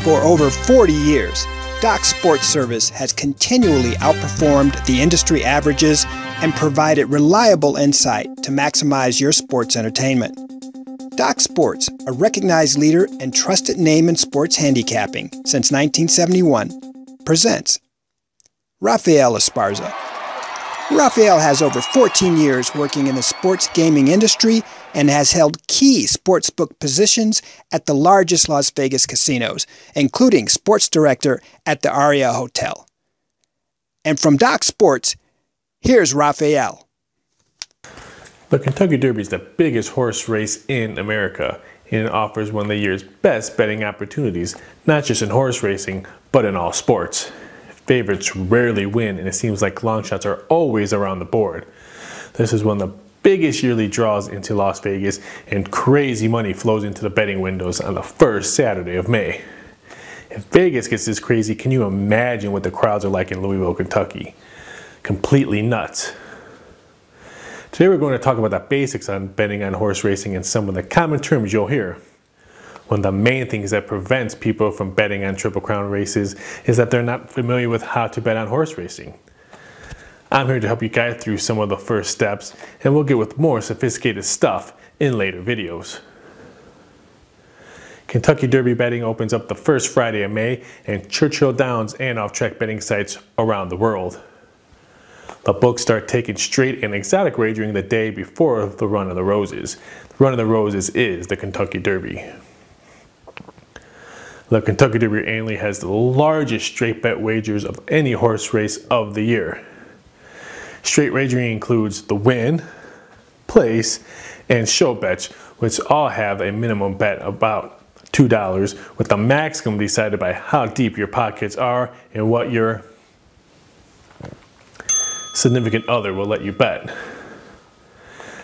For over 40 years, Doc Sports Service has continually outperformed the industry averages and provided reliable insight to maximize your sports entertainment. Doc Sports, a recognized leader and trusted name in sports handicapping since 1971, presents Rafael Esparza. Rafael has over 14 years working in the sports gaming industry and has held key sportsbook positions at the largest Las Vegas casinos, including sports director at the Aria Hotel. And from Doc Sports, here's Rafael. The Kentucky Derby is the biggest horse race in America, and it offers one of the year's best betting opportunities, not just in horse racing, but in all sports. Favorites rarely win, and it seems like long shots are always around the board. This is one of the biggest yearly draws into Las Vegas, and crazy money flows into the betting windows on the first Saturday of May. If Vegas gets this crazy, can you imagine what the crowds are like in Louisville, Kentucky? Completely nuts. Today we're going to talk about the basics on betting on horse racing and some of the common terms you'll hear. One of the main things that prevents people from betting on Triple Crown races is that they're not familiar with how to bet on horse racing. I'm here to help you guide through some of the first steps, and we'll get with more sophisticated stuff in later videos. Kentucky Derby betting opens up the first Friday of May in Churchill Downs and off-track betting sites around the world. The books start taking straight and exotic wagering the day before the Run of the Roses. The Run of the Roses is the Kentucky Derby. The Kentucky Derby annually has the largest straight bet wagers of any horse race of the year. Straight wagering includes the win, place, and show bets, which all have a minimum bet of about $2, with the maximum decided by how deep your pockets are and what your significant other will let you bet.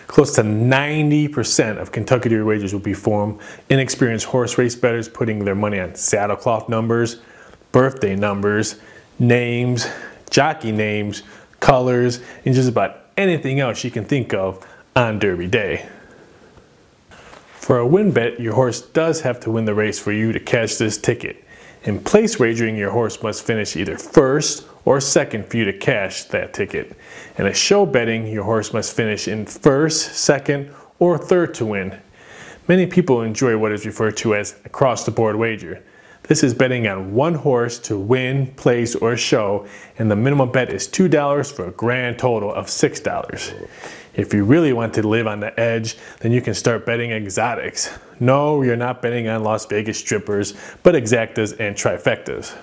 Close to 90% of Kentucky Derby wagers will be from inexperienced horse race bettors putting their money on saddlecloth numbers, birthday numbers, names, jockey names, colors, and just about anything else you can think of on Derby Day. For a win bet, your horse does have to win the race for you to cash this ticket. In place wagering, your horse must finish either first or second for you to cash that ticket. In a show betting, your horse must finish in first, second, or third to win. Many people enjoy what is referred to as a cross-the-board wager. This is betting on one horse to win, place, or show, and the minimum bet is $2 for a grand total of $6. If you really want to live on the edge, then you can start betting exotics. No, you're not betting on Las Vegas strippers, but exactas and trifectas.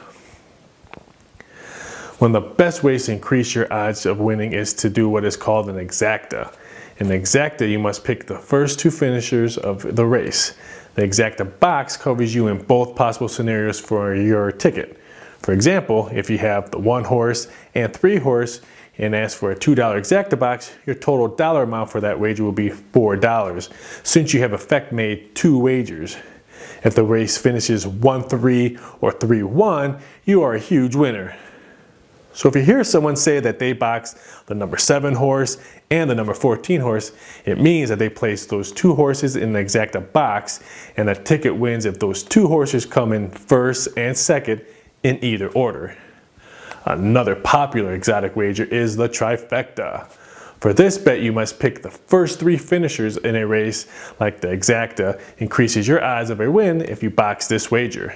One of the best ways to increase your odds of winning is to do what is called an exacta. In an exacta, you must pick the first two finishers of the race. The exacta box covers you in both possible scenarios for your ticket. For example, if you have the 1 horse and 3 horse and ask for a $2 exacta box, your total dollar amount for that wager will be $4, since you have effect made 2 wagers. If the race finishes 1-3 or 3-1, you are a huge winner. So if you hear someone say that they box the number 7 horse and the number 14 horse, it means that they place those 2 horses in the exacta box, and the ticket wins if those 2 horses come in first and second in either order. Another popular exotic wager is the trifecta. For this bet, you must pick the first 3 finishers in a race, like the exacta increases your odds of a win if you box this wager.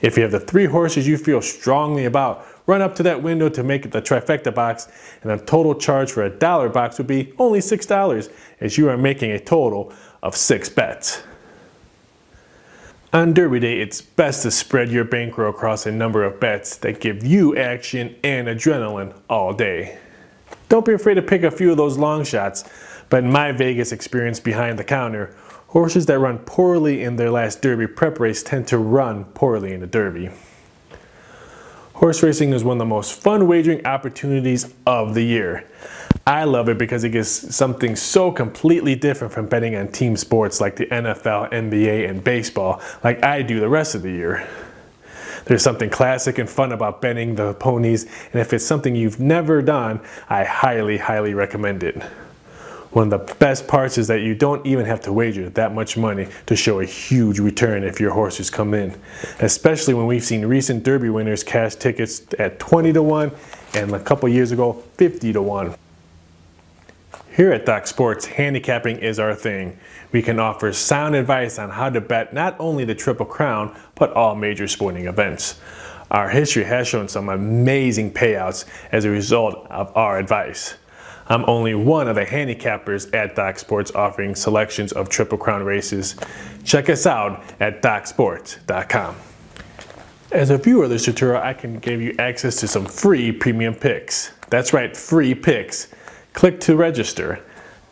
If you have the 3 horses you feel strongly about, run up to that window to make it the trifecta box, and the total charge for a $1 box would be only $6, as you are making a total of 6 bets. On Derby Day, it's best to spread your bankroll across a number of bets that give you action and adrenaline all day. Don't be afraid to pick a few of those long shots, but in my Vegas experience behind the counter, horses that run poorly in their last Derby prep race tend to run poorly in the Derby. Horse racing is one of the most fun wagering opportunities of the year. I love it because it gives something so completely different from betting on team sports like the NFL, NBA, and baseball, like I do the rest of the year. There's something classic and fun about betting the ponies, and if it's something you've never done, I highly, highly recommend it. One of the best parts is that you don't even have to wager that much money to show a huge return if your horses come in. Especially when we've seen recent Derby winners cash tickets at 20 to 1 and a couple years ago 50 to 1. Here at Doc Sports, handicapping is our thing. We can offer sound advice on how to bet not only the Triple Crown, but all major sporting events. Our history has shown some amazing payouts as a result of our advice. I'm only one of the handicappers at Doc Sports offering selections of Triple Crown races. Check us out at DocSports.com. As a viewer of this tutorial, I can give you access to some free premium picks. That's right, free picks. Click to register.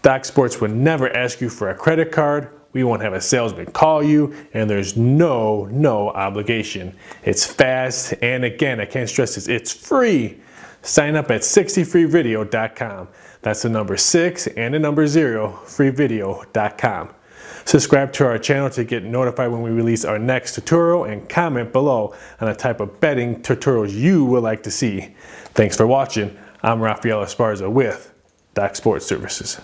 Doc Sports would never ask you for a credit card. We won't have a salesman call you, and there's no obligation. It's fast, and again, I can't stress this, it's free. Sign up at 60freevideo.com. That's the number 6 and the number 0, freevideo.com. Subscribe to our channel to get notified when we release our next tutorial, and comment below on the type of betting tutorials you would like to see. Thanks for watching. I'm Rafael Esparza with Doc Sports Services.